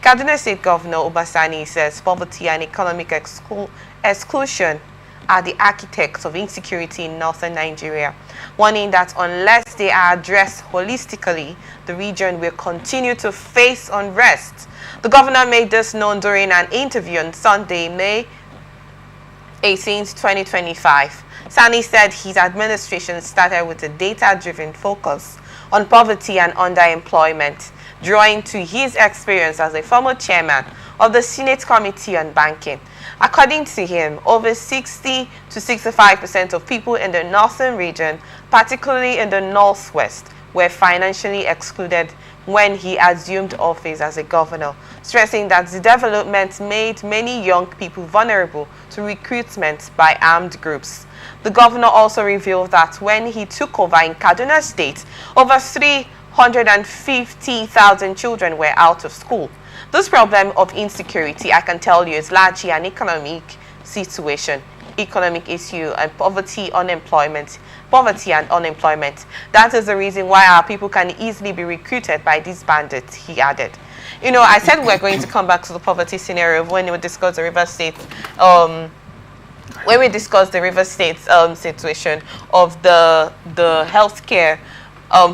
Kaduna State Governor Uba Sani says poverty and economic exclusion are the architects of insecurity in northern Nigeria, warning that unless they are addressed holistically, the region will continue to face unrest. The governor made this known during an interview on Sunday, May 18, 2025. Sani said his administration started with a data-driven focus on poverty and underemployment, drawing to his experience as a former chairman of the Senate Committee on Banking. According to him, over 60 to 65% of people in the northern region, particularly in the northwest, were financially excluded when he assumed office as a governor, stressing that the development made many young people vulnerable to recruitment by armed groups. The governor also revealed that when he took over in Kaduna State, over 350,000 children were out of school. This problem of insecurity, I can tell you, is largely an economic situation, economic issue, and poverty and unemployment. That is the reason why our people can easily be recruited by these bandits, he added. You know, I said we're going to come back to the poverty scenario when we discuss the River State, situation of the healthcare,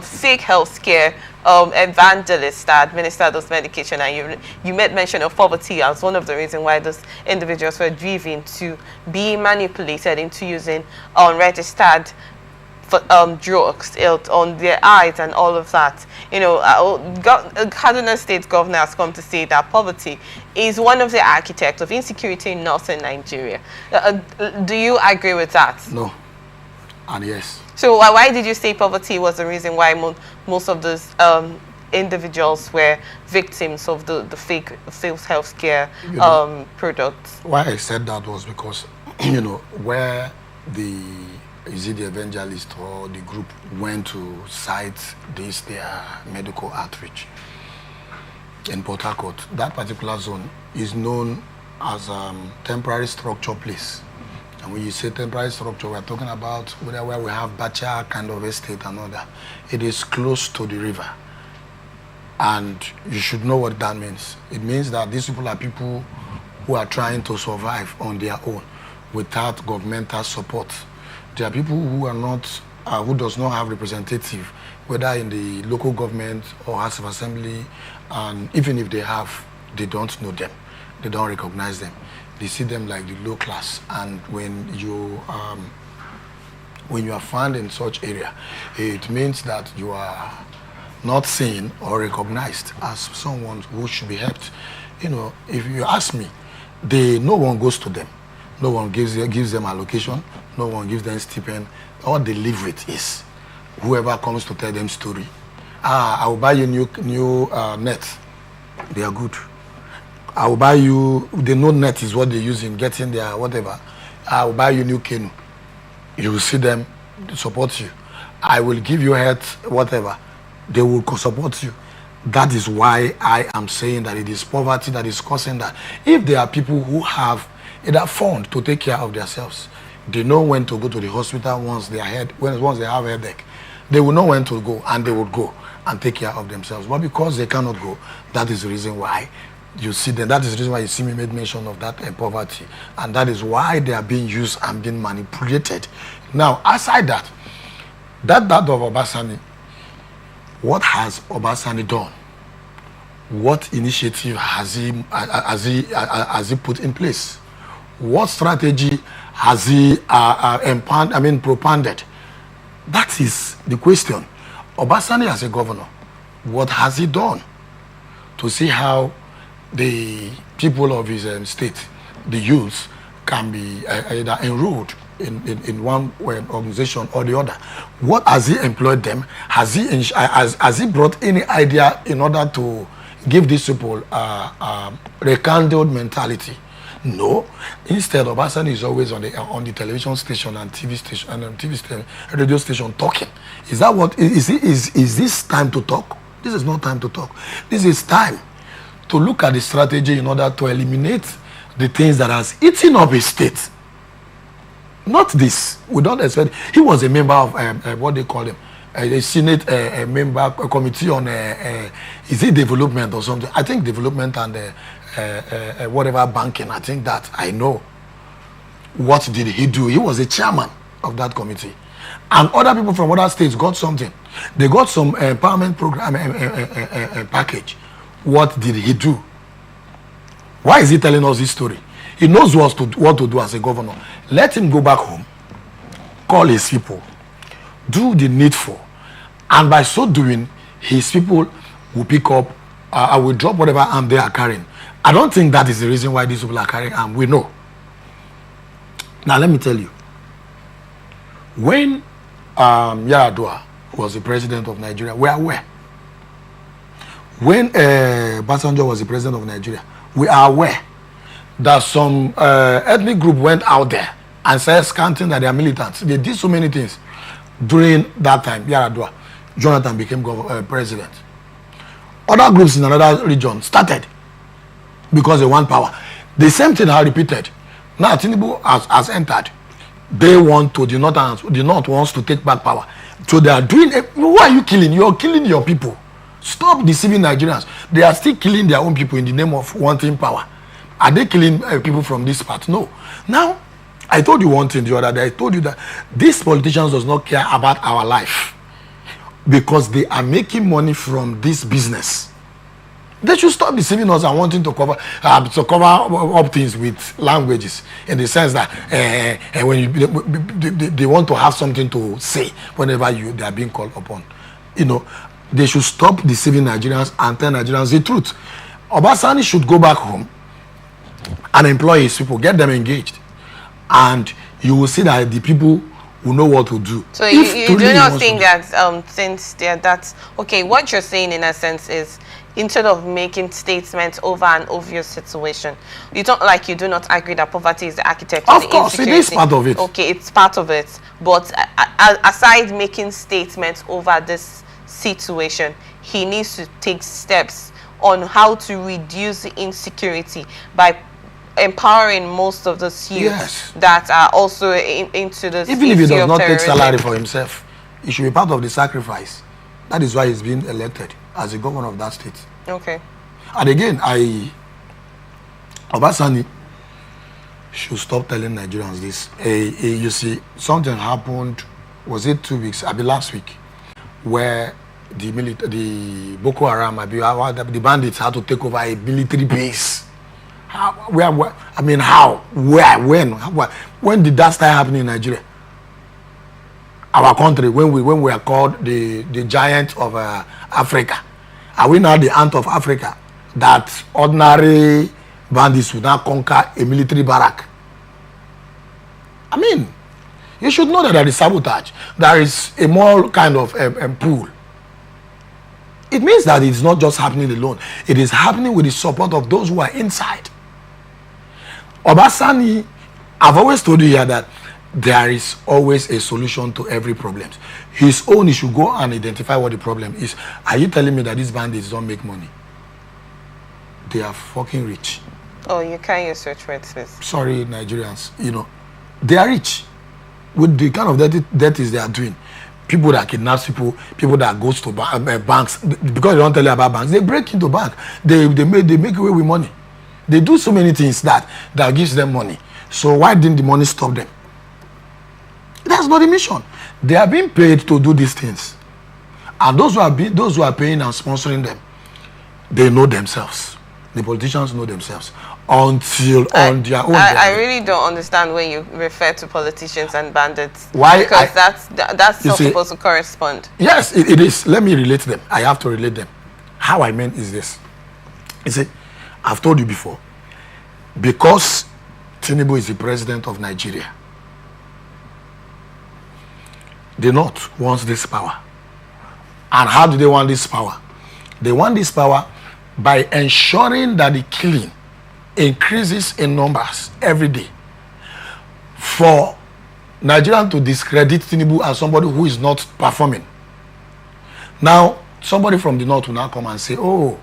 fake healthcare evangelists that administer those medication, and you made mention of poverty as one of the reasons why those individuals were driven to be manipulated into using unregistered drugs on their eyes and all of that. You know, Kaduna State Governor has come to say that poverty is one of the architects of insecurity in northern Nigeria. Do you agree with that? No, and yes. So why did you say poverty was the reason why most of those individuals were victims of the fake healthcare products? Why I said that was because, you know, where the evangelist or the group went to cite their medical outreach in Port Harcourt, that particular zone is known as temporary structure place. And when you say temporary structure, we're talking about where we have Bacha kind of estate and all that. It is close to the river. And you should know what that means. It means that these people are people who are trying to survive on their own without governmental support. There are people who are not, who does not have representative, whether in the local government or House of Assembly, and even if they have, they don't know them. They don't recognize them. They see them like the low class. And when you are found in such area, it means that you are not seen or recognized as someone who should be helped. You know, if you ask me, no one goes to them. No one gives them allocation. No one gives them stipend. All they live with is whoever comes to tell them story. I will buy you new net. They are good. I will buy you, the no net is what they use in getting their whatever. I will buy you new canoe. You will see them support you. I will give you health, whatever. They will support you. That is why I am saying that it is poverty that is causing that. If there are people who have either fund to take care of themselves, they know when to go to the hospital once they have a headache. They will know when to go, and they will go and take care of themselves. But because they cannot go, that is the reason why you see them. That is the reason why you see me made mention of that poverty. And that is why they are being used and being manipulated. Now, aside that of Uba Sani, what has Uba Sani done? What initiative has he put in place? What strategy has he propounded? That is the question. Uba Sani as a governor, what has he done to see how the people of his state, the youths, can be either enrolled in one organization or the other? What has he employed them? Has he brought any idea in order to give these people rekindled mentality? No. Instead, Uba Sani is always on the television station and TV station and radio station talking. Is that what is this time to talk? This is not time to talk. This is time to look at the strategy in order to eliminate the things that has eaten up his state. Not this. We don't expect. He was a member of what they call him, a Senate member, a committee on, is it development or something? I think development and whatever banking, I think that I know. What did he do? He was a chairman of that committee. And other people from other states got something. They got some empowerment program package. What did he do? Why is he telling us this story? He knows what to do as a governor. Let him go back home, call his people, do the needful, and by so doing, his people will pick up, I will drop whatever arm they are carrying. I don't think that is the reason why these people are carrying arm. We know. Now let me tell you, when Yar'Adua was the president of Nigeria, we are aware. When Obasanjo was the president of Nigeria, we are aware that some ethnic group went out there and started scanting that they are militants. They did so many things during that time. Yar'Adua, Jonathan became president. Other groups in another region started because they want power. The same thing are repeated. Now Tinubu has entered. They want to, the North wants to take back power. So they are doing, who are you killing? You are killing your people. Stop deceiving Nigerians. They are still killing their own people in the name of wanting power. Are they killing people from this part? No. Now, I told you one thing the other day. I told you that these politicians does not care about our life because they are making money from this business. They should stop deceiving us and wanting to cover up things with languages in the sense that when they want to have something to say whenever they are being called upon. You know, they should stop deceiving Nigerians and tell Nigerians the truth. Uba Sani should go back home and employ his people, get them engaged, and you will see that the people will know what to do. So you do not think that since that's okay, what you're saying in a sense is instead of making statements over an obvious situation, you do not agree that poverty is the architect of the insecurity. Of course, it is part of it. Okay, it's part of it. But aside making statements over this situation, he needs to take steps on how to reduce the insecurity by empowering most of the youth that are also into this. Even if he does not take salary for himself, he should be part of the sacrifice. That is why he's been elected as the governor of that state. Okay. And again, Uba Sani should stop telling Nigerians this. You see, something happened, was it 2 weeks, last week, where the Boko Haram, the bandits had to take over a military base. How? Where? When did that start happening in Nigeria? Our country, when we are called the giant of Africa, are we now the ant of Africa that ordinary bandits would now conquer a military barrack? I mean, you should know that there is sabotage. There is a more kind of pool. It means that it's not just happening alone. It is happening with the support of those who are inside. Uba Sani, I've always told you here that there is always a solution to every problem. His own, he should go and identify what the problem is. Are you telling me that these bandits don't make money? They are fucking rich. Oh, you can't use such words, please. Sorry, Nigerians. You know, they are rich with the kind of dirties they are doing. People that kidnap people, people that goes to banks, because they don't tell you about banks, they break into bank. They make away with money. They do so many things that gives them money. So why didn't the money stop them? That's not the mission. They are being paid to do these things, and those who are paying and sponsoring them, they know themselves. The politicians know themselves until on their own. I really don't understand when you refer to politicians and bandits. Why? Because that's not supposed to correspond. Yes, it is. Let me relate them. I have to relate them. How I meant is this. You see, I've told you before, because Tinubu is the president of Nigeria, the North wants this power. And how do they want this power? They want this power by ensuring that the killing increases in numbers every day. For Nigerians to discredit Tinubu as somebody who is not performing. Now, somebody from the North will now come and say, oh,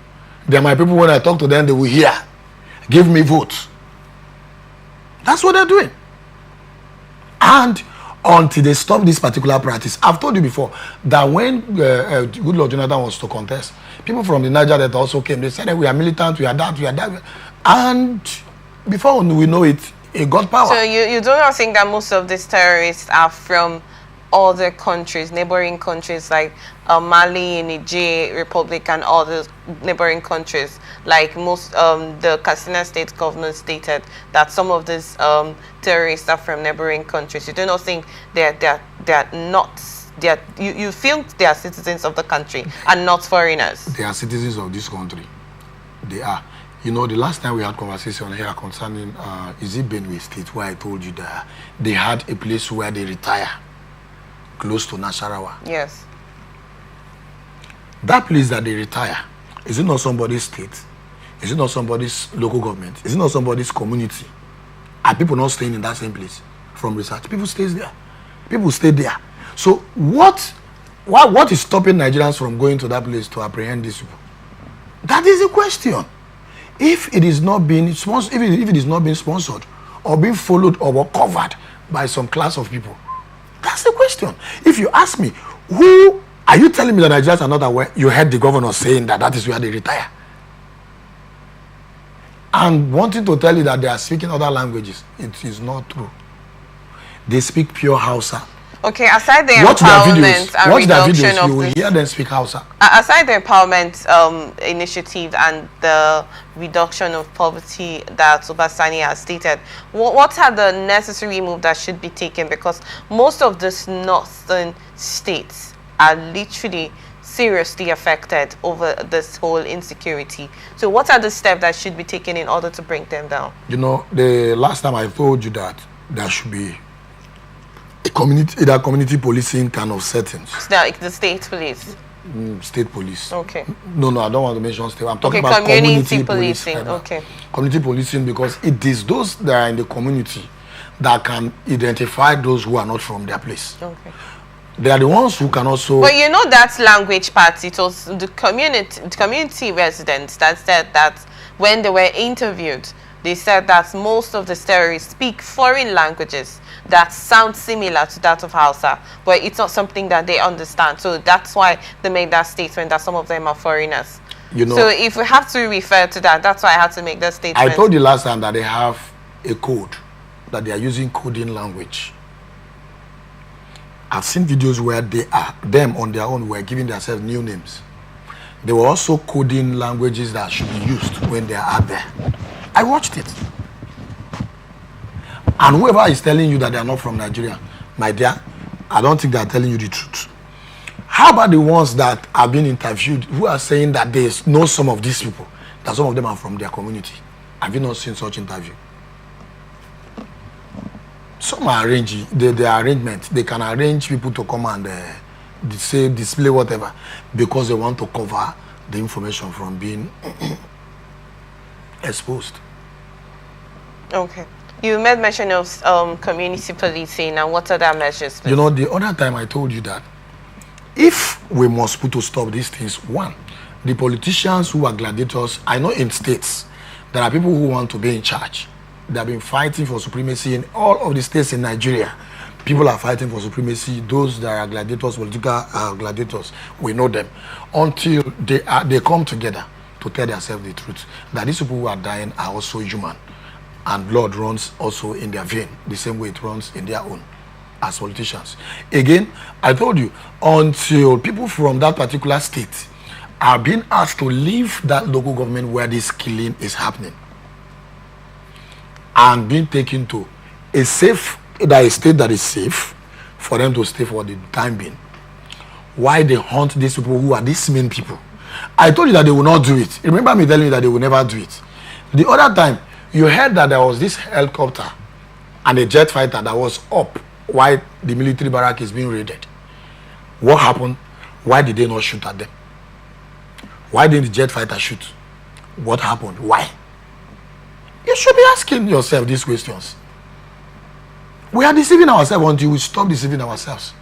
they're my people, when I talk to them, they will hear. Give me votes. That's what they're doing. And until they stop this particular practice. I've told you before that when good Lord Jonathan was to contest, people from the Niger Delta also came. They said that we are militant, we are that. And before we know it, it got power. So you do not think that most of these terrorists are from other countries, neighboring countries like Mali, Niger Republic, and other neighboring countries? Like most, the Kaduna State Governor stated that some of these terrorists are from neighboring countries. You do not think they're not? You feel they are citizens of the country and not foreigners? They are citizens of this country. They are. You know, the last time we had conversation here concerning is it Benue State, where I told you that they had a place where they retire, close to Nasarawa. Yes. That place that they retire, is it not somebody's state? Is it not somebody's local government? Is it not somebody's community? Are people not staying in that same place from research? People stay there. People stay there. So what is stopping Nigerians from going to that place to apprehend these people? That is the question. If it is not being sponsored, if it is not being sponsored or being followed or covered by some class of people, that's the question. If you ask me, who are you telling me that Nigerians are not aware? You heard the governor saying that is where they retire. And wanting to tell you that they are speaking other languages, it is not true. They speak pure Hausa. Okay, aside the empowerment and reduction of you will hear them speak Hausa. Aside the empowerment initiative and the reduction of poverty that Uba Sani has stated, what are the necessary moves that should be taken? Because most of these northern states are literally seriously affected over this whole insecurity. So what are the steps that should be taken in order to bring them down? You know, the last time I told you that there should be community policing kind of settings. Like the state police? State police. Okay. No, I don't want to mention state. I'm talking about community policing. Okay. Community policing, because it is those that are in the community that can identify those who are not from their place. Okay. They are the ones who can also... But you know that language part, it was the community residents that said that when they were interviewed, they said that most of the terrorists speak foreign languages that sound similar to that of Hausa, but it's not something that they understand. So that's why they made that statement that some of them are foreigners. You know, so if we have to refer to that, that's why I had to make that statement. I told you last time that they have a code, that they are using coding language. I've seen videos where them on their own were giving themselves new names. They were also coding languages that should be used when they are out there. I watched it. And whoever is telling you that they are not from Nigeria, my dear, I don't think they are telling you the truth. How about the ones that have been interviewed who are saying that they know some of these people, that some of them are from their community? Have you not seen such interview? Some are arranging, the arrangement, they can arrange people to come and display whatever, because they want to cover the information from being exposed. Okay. You made mention of community policing, and what other measures, please? You know, the other time I told you that if we must put to stop these things, one, the politicians who are gladiators, I know in states, there are people who want to be in charge. They have been fighting for supremacy in all of the states in Nigeria. People are fighting for supremacy. Those that are gladiators, political gladiators, we know them. Until they come together to tell themselves the truth, that these people who are dying are also human. And blood runs also in their vein, the same way it runs in their own, as politicians. Again, I told you, until people from that particular state are being asked to leave that local government where this killing is happening, and being taken to a state that is safe for them to stay for the time being. Why they hunt these people who are these main people? I told you that they will not do it. Remember me telling you that they will never do it. The other time, you heard that there was this helicopter and a jet fighter that was up while the military barrack is being raided. What happened? Why did they not shoot at them? Why didn't the jet fighter shoot? What happened? Why? You should be asking yourself these questions. We are deceiving ourselves until we stop deceiving ourselves.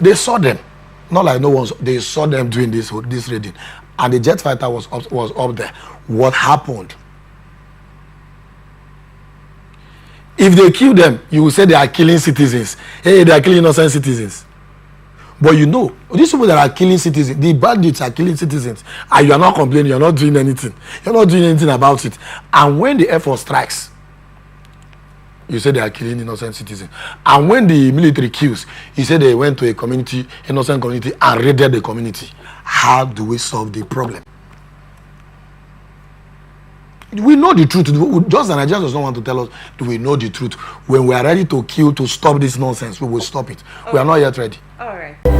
They saw them, not like no one. They saw them doing this raiding, and the jet fighter was up there. What happened? If they kill them, you will say they are killing citizens. Hey, they are killing innocent citizens. But you know, these people that are killing citizens, the bandits are killing citizens, and you are not complaining, you are not doing anything. You are not doing anything about it. And when the Air Force strikes, you say they are killing innocent citizens. And when the military kills, you say they went to a community, innocent community, and raided the community. How do we solve the problem? We know the truth. Just the Nigerians does not want to tell us, do we know the truth? When we are ready to kill, to stop this nonsense, we will stop it. Okay. We are not yet ready. All right.